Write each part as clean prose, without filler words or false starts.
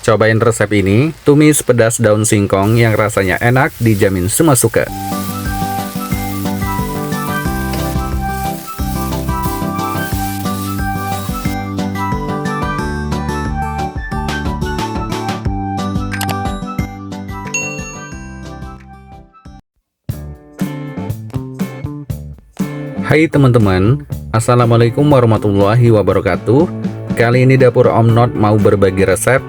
Cobain resep ini, tumis pedas daun singkong yang rasanya enak, dijamin semua suka. Hai teman-teman, Assalamualaikum warahmatullahi wabarakatuh. Kali ini dapur Om Not mau berbagi resep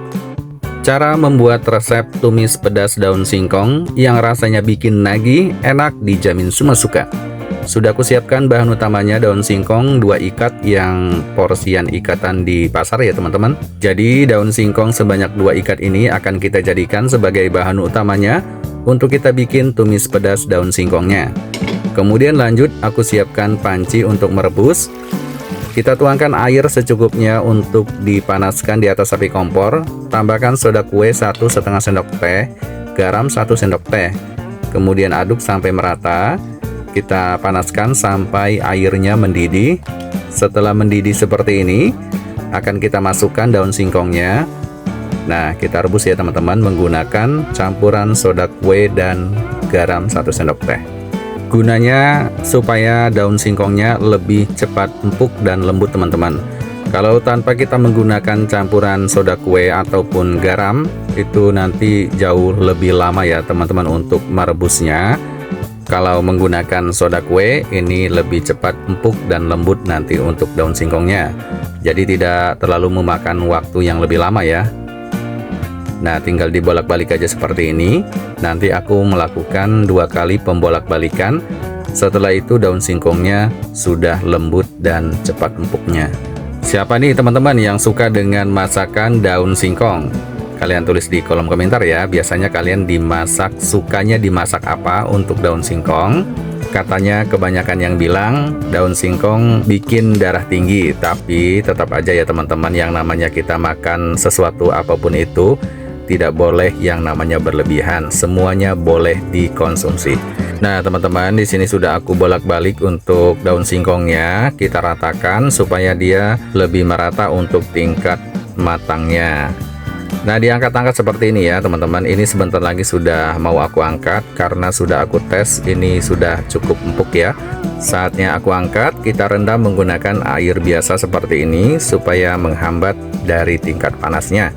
cara membuat resep tumis pedas daun singkong yang rasanya bikin nagih, enak, dijamin semua suka. Sudah aku siapkan bahan utamanya daun singkong 2 ikat yang porsian ikatan di pasar ya teman-teman. Jadi daun singkong sebanyak 2 ikat ini akan kita jadikan sebagai bahan utamanya untuk kita bikin tumis pedas daun singkongnya. Kemudian lanjut aku siapkan panci untuk merebus. Kita tuangkan air secukupnya untuk dipanaskan di atas api kompor. Tambahkan soda kue 1,5 sendok teh, garam 1 sendok teh. Kemudian aduk sampai merata. Kita panaskan sampai airnya mendidih. Setelah mendidih seperti ini, akan kita masukkan daun singkongnya. Nah, kita rebus ya teman-teman menggunakan campuran soda kue dan garam 1 sendok teh. Gunanya supaya daun singkongnya lebih cepat empuk dan lembut teman-teman. Kalau tanpa kita menggunakan campuran soda kue ataupun garam, itu nanti jauh lebih lama ya teman-teman untuk merebusnya. Kalau menggunakan soda kue, ini lebih cepat empuk dan lembut nanti untuk daun singkongnya. Jadi tidak terlalu memakan waktu yang lebih lama ya. Nah, tinggal dibolak-balik aja seperti ini. Nanti aku melakukan 2 kali pembolak-balikan. Setelah itu daun singkongnya sudah lembut dan cepat empuknya. Siapa nih teman-teman yang suka dengan masakan daun singkong? Kalian tulis di kolom komentar ya. Biasanya kalian sukanya dimasak apa untuk daun singkong? Katanya kebanyakan yang bilang daun singkong bikin darah tinggi. Tapi tetap aja ya teman-teman, yang namanya kita makan sesuatu apapun itu tidak boleh yang namanya berlebihan. Semuanya boleh dikonsumsi. Nah, teman-teman, di sini sudah aku bolak-balik untuk daun singkongnya. Kita ratakan supaya dia lebih merata untuk tingkat matangnya. Nah, diangkat-angkat seperti ini ya, teman-teman. Ini sebentar lagi sudah mau aku angkat karena sudah aku tes ini sudah cukup empuk ya. Saatnya aku angkat, kita rendam menggunakan air biasa seperti ini supaya menghambat dari tingkat panasnya.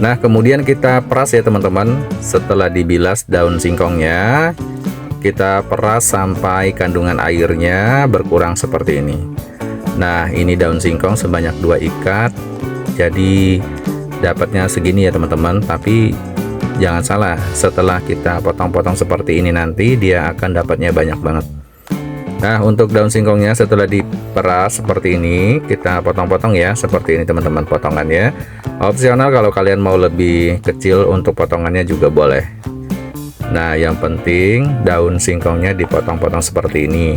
Nah, kemudian kita peras ya teman-teman. Setelah dibilas daun singkongnya, kita peras sampai kandungan airnya berkurang seperti ini. Nah, ini daun singkong sebanyak 2 ikat. Jadi dapatnya segini ya teman-teman. Tapi jangan salah, setelah kita potong-potong seperti ini nanti dia akan dapatnya banyak banget. Nah, untuk daun singkongnya setelah diperas seperti ini, kita potong-potong ya, seperti ini teman-teman potongannya. Opsional kalau kalian mau lebih kecil untuk potongannya juga boleh. Nah, yang penting daun singkongnya dipotong-potong seperti ini.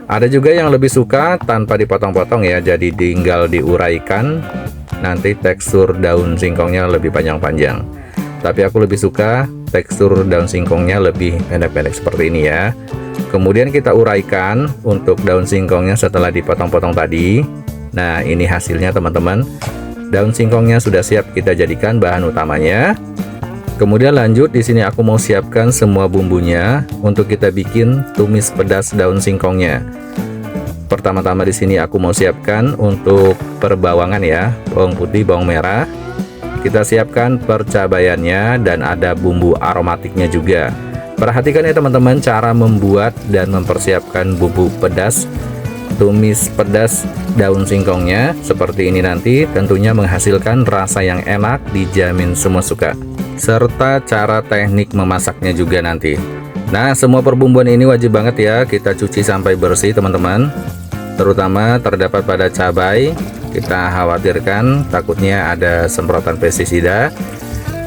Ada juga yang lebih suka tanpa dipotong-potong ya, jadi tinggal diuraikan. Nanti tekstur daun singkongnya lebih panjang-panjang. Tapi aku lebih suka tekstur daun singkongnya lebih pendek-pendek seperti ini ya. Kemudian kita uraikan untuk daun singkongnya setelah dipotong-potong tadi. Nah, ini hasilnya teman-teman. Daun singkongnya sudah siap kita jadikan bahan utamanya. Kemudian lanjut, di sini aku mau siapkan semua bumbunya untuk kita bikin tumis pedas daun singkongnya. Pertama-tama di sini aku mau siapkan untuk perbawangan ya, bawang putih, bawang merah. Kita siapkan percabayannya dan ada bumbu aromatiknya juga. Perhatikan ya teman-teman cara membuat dan mempersiapkan bumbu pedas tumis pedas daun singkongnya seperti ini nanti tentunya menghasilkan rasa yang enak, dijamin semua suka. Serta cara teknik memasaknya juga nanti. Nah, semua perbumbuan ini wajib banget ya kita cuci sampai bersih teman-teman. Terutama terdapat pada cabai, kita khawatirkan takutnya ada semprotan pestisida.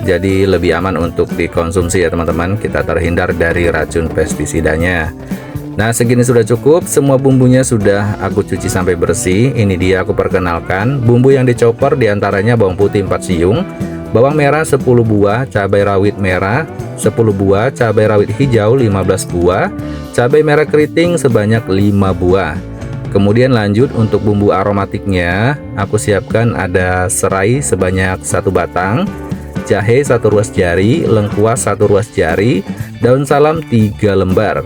Jadi lebih aman untuk dikonsumsi ya teman-teman. Kita terhindar dari racun pestisidanya. Nah, segini sudah cukup. Semua bumbunya sudah aku cuci sampai bersih. Ini dia aku perkenalkan. Bumbu yang dicoper diantaranya bawang putih 4 siung, bawang merah 10 buah, cabai rawit merah 10 buah, cabai rawit hijau 15 buah, cabai merah keriting sebanyak 5 buah. Kemudian lanjut untuk bumbu aromatiknya, aku siapkan ada serai sebanyak 1 batang, jahe 1 ruas jari, lengkuas 1 ruas jari, daun salam 3 lembar.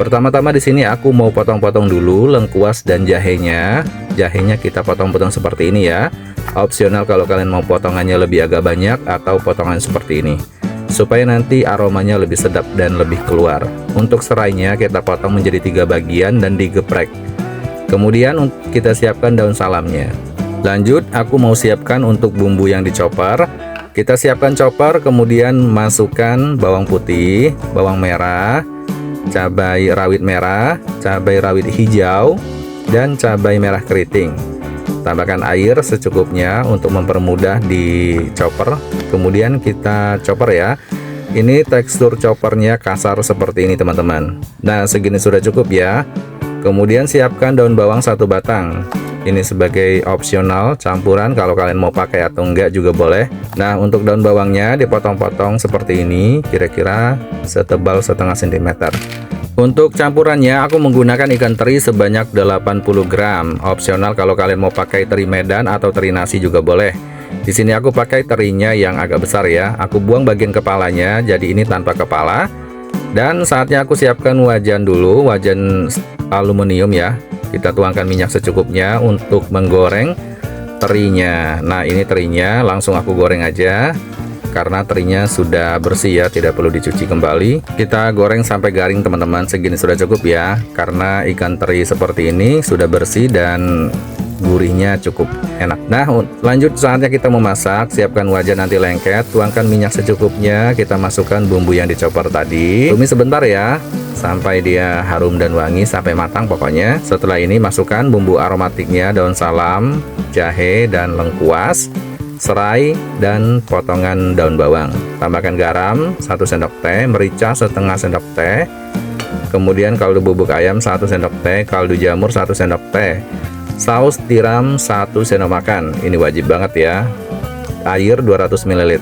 Pertama-tama di sini aku mau potong-potong dulu lengkuas dan jahenya. Jahenya kita potong-potong seperti ini ya. Opsional kalau kalian mau potongannya lebih agak banyak atau potongan seperti ini, supaya nanti aromanya lebih sedap dan lebih keluar. Untuk serainya kita potong menjadi 3 bagian dan digeprek. Kemudian kita siapkan daun salamnya. Lanjut aku mau siapkan untuk bumbu yang dicopper. Kita siapkan chopper, kemudian masukkan bawang putih, bawang merah, cabai rawit merah, cabai rawit hijau, dan cabai merah keriting. Tambahkan air secukupnya untuk mempermudah di chopper. Kemudian kita chopper ya. Ini tekstur choppernya kasar seperti ini teman-teman. Nah segini sudah cukup ya. Kemudian siapkan daun bawang 1 batang. Ini sebagai opsional campuran, kalau kalian mau pakai atau enggak juga boleh. Nah untuk daun bawangnya dipotong-potong seperti ini, kira-kira setebal setengah cm. Untuk campurannya aku menggunakan ikan teri sebanyak 80 gram. Opsional kalau kalian mau pakai teri Medan atau teri nasi juga boleh. Di sini aku pakai terinya yang agak besar ya. Aku buang bagian kepalanya, jadi ini tanpa kepala. Dan saatnya aku siapkan wajan dulu, wajan aluminium ya. Kita tuangkan minyak secukupnya untuk menggoreng terinya. Nah ini terinya langsung aku goreng aja, karena terinya sudah bersih ya, tidak perlu dicuci kembali. Kita goreng sampai garing teman-teman. Segini sudah cukup ya, karena ikan teri seperti ini sudah bersih dan gurihnya cukup enak. Nah lanjut saatnya kita memasak. Siapkan wajan anti lengket, tuangkan minyak secukupnya, kita masukkan bumbu yang dicopper tadi. Tumis sebentar ya, sampai dia harum dan wangi, sampai matang pokoknya. Setelah ini masukkan bumbu aromatiknya, daun salam, jahe, dan lengkuas, serai, dan potongan daun bawang. Tambahkan garam 1 sendok teh, merica setengah sendok teh, kemudian kaldu bubuk ayam 1 sendok teh, kaldu jamur 1 sendok teh, saus tiram 1 sendok makan. Ini wajib banget ya. Air 200 ml.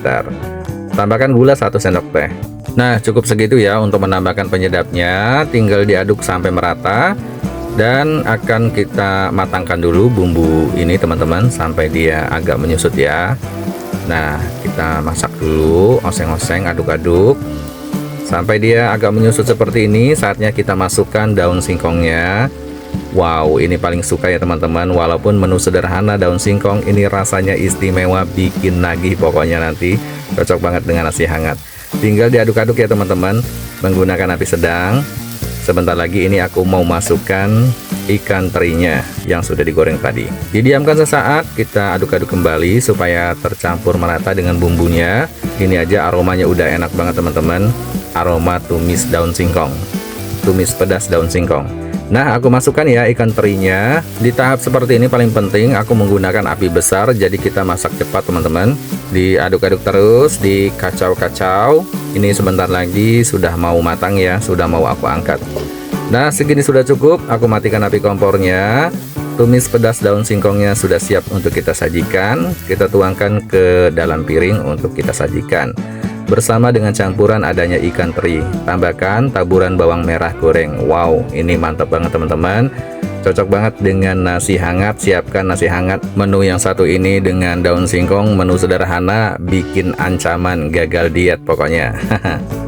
Tambahkan gula 1 sendok teh. Nah cukup segitu ya untuk menambahkan penyedapnya. Tinggal diaduk sampai merata. Dan akan kita matangkan dulu bumbu ini teman-teman, sampai dia agak menyusut ya. Nah kita masak dulu, oseng-oseng, aduk-aduk sampai dia agak menyusut seperti ini. Saatnya kita masukkan daun singkongnya. Wow ini paling suka ya teman-teman. Walaupun menu sederhana, daun singkong ini rasanya istimewa, bikin nagih pokoknya nanti. Cocok banget dengan nasi hangat. Tinggal diaduk-aduk ya teman-teman, menggunakan api sedang. Sebentar lagi ini aku mau masukkan ikan terinya yang sudah digoreng tadi. Didiamkan sesaat, kita aduk-aduk kembali supaya tercampur merata dengan bumbunya. Ini aja aromanya udah enak banget teman-teman. Aroma tumis daun singkong, tumis pedas daun singkong. Nah aku masukkan ya ikan terinya. Di tahap seperti ini paling penting aku menggunakan api besar, jadi kita masak cepat teman-teman. Diaduk-aduk terus, dikacau-kacau. Ini sebentar lagi sudah mau matang ya, sudah mau aku angkat. Nah segini sudah cukup, aku matikan api kompornya. Tumis pedas daun singkongnya sudah siap untuk kita sajikan. Kita tuangkan ke dalam piring untuk kita sajikan bersama dengan campuran adanya ikan teri. Tambahkan taburan bawang merah goreng. Wow ini mantap banget teman-teman, cocok banget dengan nasi hangat. Siapkan nasi hangat menu yang satu ini dengan daun singkong. Menu sederhana, bikin ancaman gagal diet pokoknya.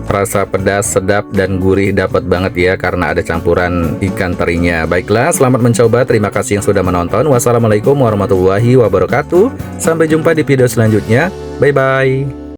Rasa pedas, sedap, dan gurih dapat banget ya, karena ada campuran ikan terinya. Baiklah, selamat mencoba. Terima kasih yang sudah menonton. Wassalamualaikum warahmatullahi wabarakatuh. Sampai jumpa di video selanjutnya. Bye-bye.